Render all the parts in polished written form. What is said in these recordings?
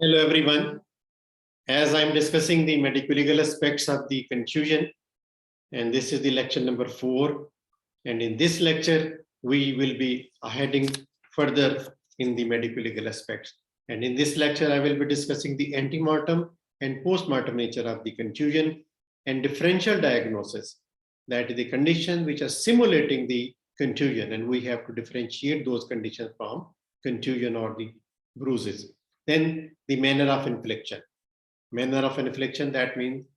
Hello, everyone. As I'm discussing the medical legal aspects of the contusion, and this is the lecture number 4. And in this lecture, we will be heading further in the medical legal aspects. And in this lecture, I will be discussing the antemortem and postmortem nature of the contusion and differential diagnosis, that is the conditions which are simulating the contusion, and we have to differentiate those conditions from contusion or the bruises. Then the manner of infliction. Manner of infliction, that means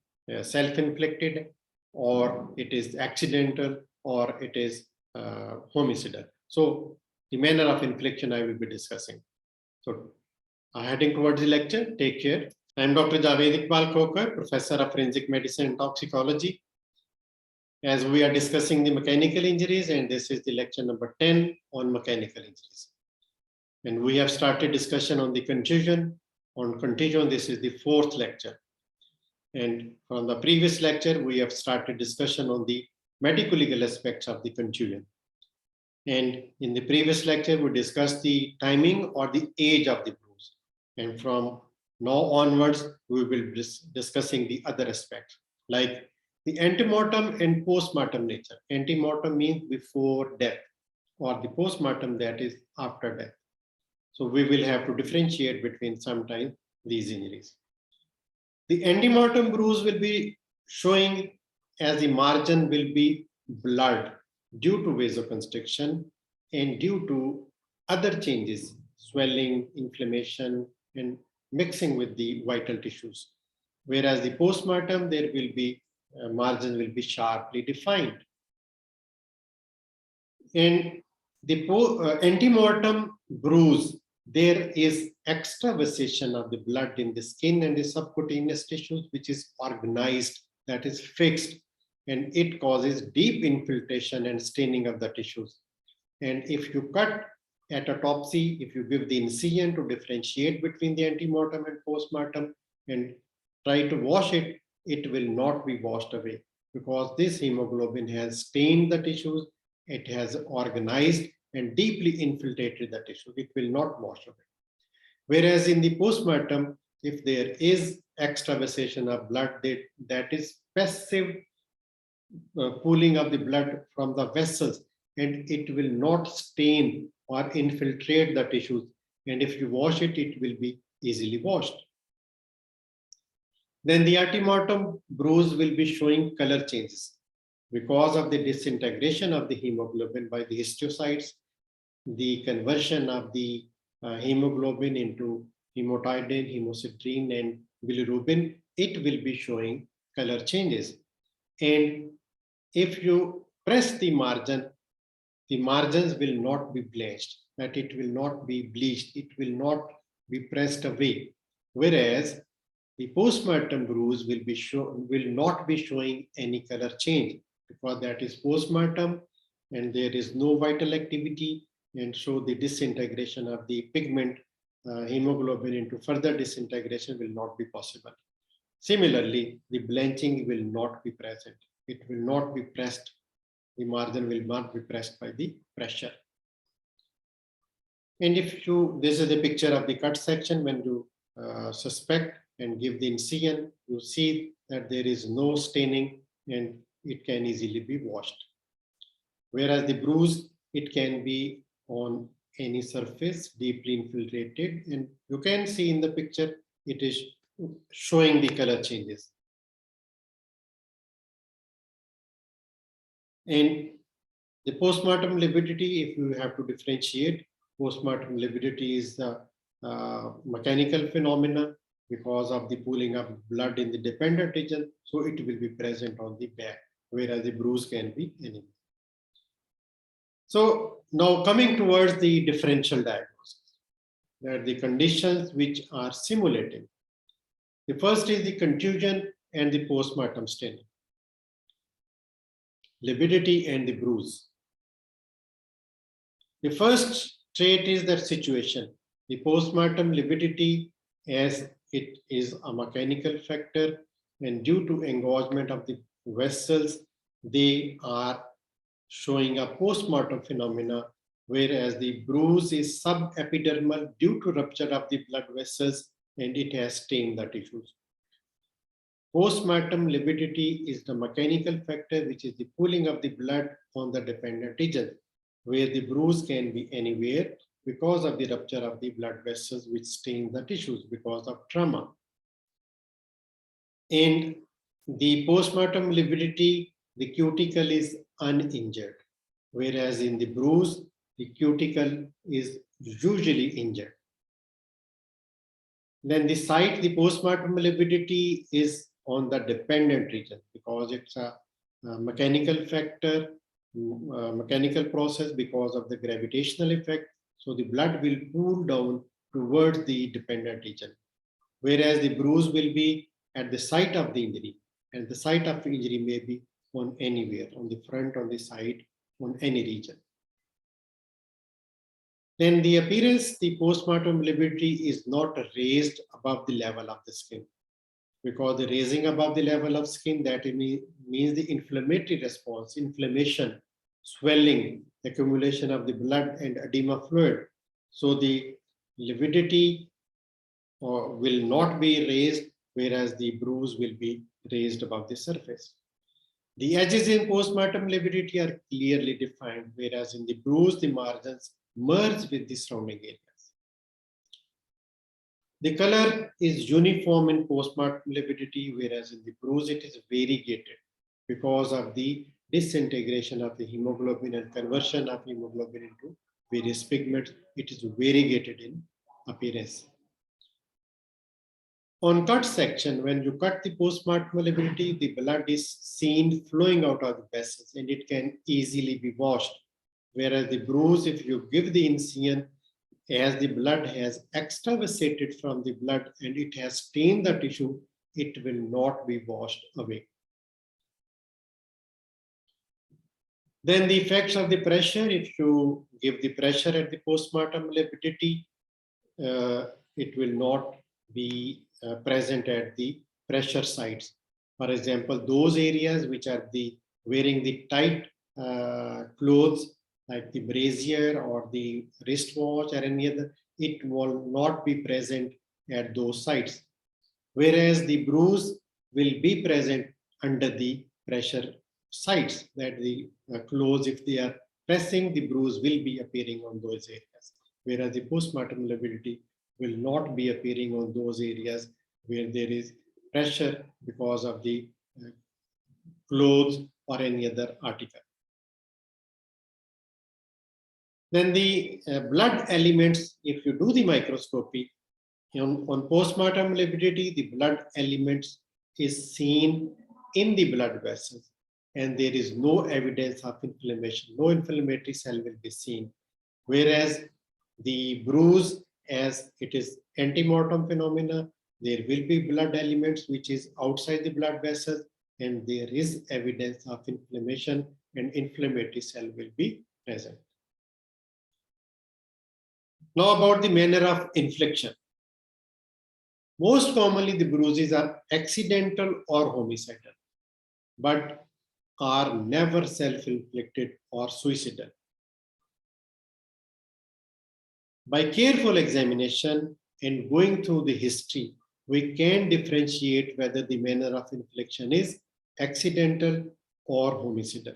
self-inflicted, or it is accidental, or it is homicidal. So the manner of infliction I will be discussing. So heading towards the lecture, take care. I am Dr. Javed Iqbal Khokar, Professor of Forensic Medicine and Toxicology. As we are discussing the mechanical injuries, and this is the lecture number 10 on mechanical injuries. And we have started discussion on the contusion. On contusion, this is the 4th lecture. And from the previous lecture, we have started discussion on the medical legal aspects of the contusion. And in the previous lecture, we discussed the timing or the age of the bruise. And from now onwards, we will be discussing the other aspects, like the antemortem and postmortem nature. Antemortem means before death, or the postmortem, that is after death. So we will have to differentiate between sometimes these injuries. The antemortem bruise will be showing as the margin will be blurred due to vasoconstriction and due to other changes, swelling, inflammation, and mixing with the vital tissues. Whereas the postmortem, there will be margin will be sharply defined. And the antemortem bruise, there is extravasation of the blood in the skin and the subcutaneous tissues, which is organized, that is fixed, and it causes deep infiltration and staining of the tissues. And if you cut at autopsy, if you give the incision to differentiate between the antemortem and postmortem and try to wash it, it will not be washed away, because this hemoglobin has stained the tissues, it has organized and deeply infiltrated the tissue. It will not wash away. Whereas in the postmortem, if there is extravasation of blood, that is passive pooling of the blood from the vessels, and it will not stain or infiltrate the tissues. And if you wash it, it will be easily washed. Then the antemortem bruise will be showing color changes because of the disintegration of the hemoglobin by the histiocytes, the conversion of the hemoglobin into hematidine, hemosiderin, and bilirubin, it will be showing color changes. And if you press the margins will not be bleached, that it will not be bleached, it will not be pressed away. Whereas the postmortem bruise will not be showing any color change, because that is postmortem and there is no vital activity, and so the disintegration of the pigment hemoglobin into further disintegration will not be possible. Similarly, the blanching will not be present. It will not be pressed. The margin will not be pressed by the pressure. And if you, this is a picture of the cut section, when you suspect and give the incision, you see that there is no staining and it can easily be washed. Whereas the bruise, it can be on any surface, deeply infiltrated, and you can see in the picture, it is showing the color changes. And the postmortem lividity, if you have to differentiate, postmortem lividity is the mechanical phenomena because of the pooling of blood in the dependent region, so it will be present on the back, whereas the bruise can be anywhere. So now coming towards the differential diagnosis, there are the conditions which are simulating. The first is the contusion and the postmortem staining, lividity and the bruise. The first trait is that situation. The postmortem lividity, as it is a mechanical factor, and due to engorgement of the vessels, they are showing a postmortem phenomena, whereas the bruise is subepidermal due to rupture of the blood vessels and it has stained the tissues. Postmortem lividity is the mechanical factor which is the pooling of the blood on the dependent region, where the bruise can be anywhere because of the rupture of the blood vessels which stain the tissues because of trauma. And the postmortem lividity, the cuticle is uninjured, whereas in the bruise, the cuticle is usually injured. Then the site, the postmortem lividity is on the dependent region because it's a mechanical factor, mechanical process because of the gravitational effect. So the blood will pool down towards the dependent region, whereas the bruise will be at the site of the injury, and the site of injury may be on anywhere, on the front, on the side, on any region. Then the appearance, the postmortem lividity is not raised above the level of the skin, because the raising above the level of skin, that means the inflammatory response, inflammation, swelling, accumulation of the blood and edema fluid. So the lividity will not be raised, whereas the bruise will be raised above the surface. The edges in postmortem lividity are clearly defined, whereas in the bruise, the margins merge with the surrounding areas. The color is uniform in postmortem lividity, whereas in the bruise it is variegated because of the disintegration of the hemoglobin and conversion of hemoglobin into various pigments. It is variegated in appearance. On cut section, when you cut the postmortem lividity, the blood is seen flowing out of the vessels and it can easily be washed. Whereas the bruise, if you give the incision, as the blood has extravasated from the blood and it has stained the tissue, it will not be washed away. Then the effects of the pressure, if you give the pressure at the postmortem lividity, it will not be present at the pressure sites. For example, those areas which are wearing the tight clothes like the brassiere or the wristwatch or any other, it will not be present at those sites. Whereas the bruise will be present under the pressure sites, that the clothes, if they are pressing, the bruise will be appearing on those areas. Whereas the postmortem lividity will not be appearing on those areas where there is pressure because of the clothes or any other article. Then the blood elements, if you do the microscopy, on postmortem lividity, the blood elements is seen in the blood vessels and there is no evidence of inflammation. No inflammatory cell will be seen. Whereas the bruise, as it is antemortem phenomena, there will be blood elements which is outside the blood vessels and there is evidence of inflammation and inflammatory cell will be present. Now about the manner of infliction. Most commonly, the bruises are accidental or homicidal, but are never self-inflicted or suicidal. By careful examination and going through the history, we can differentiate whether the manner of infliction is accidental or homicidal.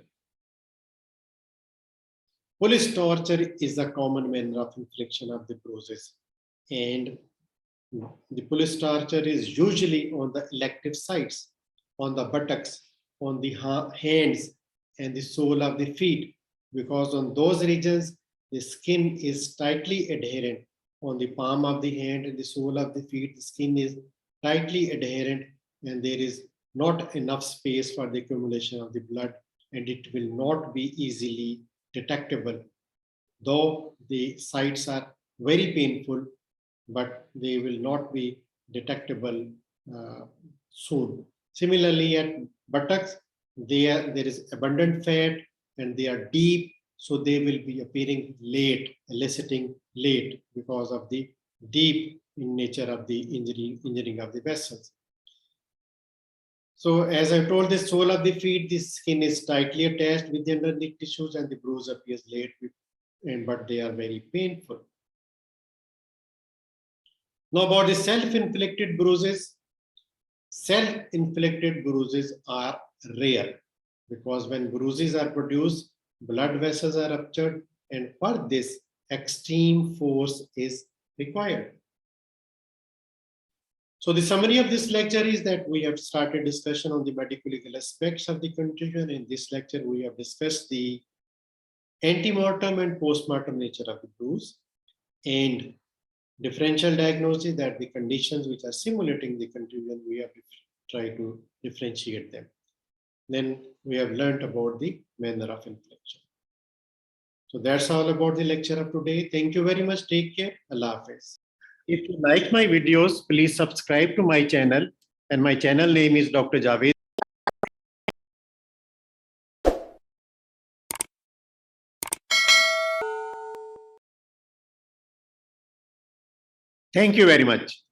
Police torture is a common manner of infliction of the bruises, and the police torture is usually on the elective sites, on the buttocks, on the hands, and the sole of the feet, because on those regions, the skin is tightly adherent. On the palm of the hand and the sole of the feet, the skin is tightly adherent, and there is not enough space for the accumulation of the blood, and it will not be easily detectable. Though the sites are very painful, but they will not be detectable soon. Similarly, at buttocks, there is abundant fat and they are deep, so they will be appearing late, eliciting late because of the deep in nature of the injuring of the vessels. So as I told, the sole of the feet, the skin is tightly attached with the underneath tissues and the bruise appears late, but they are very painful. Now about the self-inflicted bruises. Self-inflicted bruises are rare because when bruises are produced, blood vessels are ruptured, and for this, extreme force is required. So the summary of this lecture is that we have started discussion on the medical legal aspects of the contusion. In this lecture, we have discussed the antemortem and postmortem nature of the bruise and differential diagnosis, that the conditions which are simulating the contusion, we have to try to differentiate them. Then we have learned about the manner of infliction. So that's all about the lecture of today. Thank you very much. Take care. Allah Hafiz. If you like my videos, please subscribe to my channel. And my channel name is Dr. Javed. Thank you very much.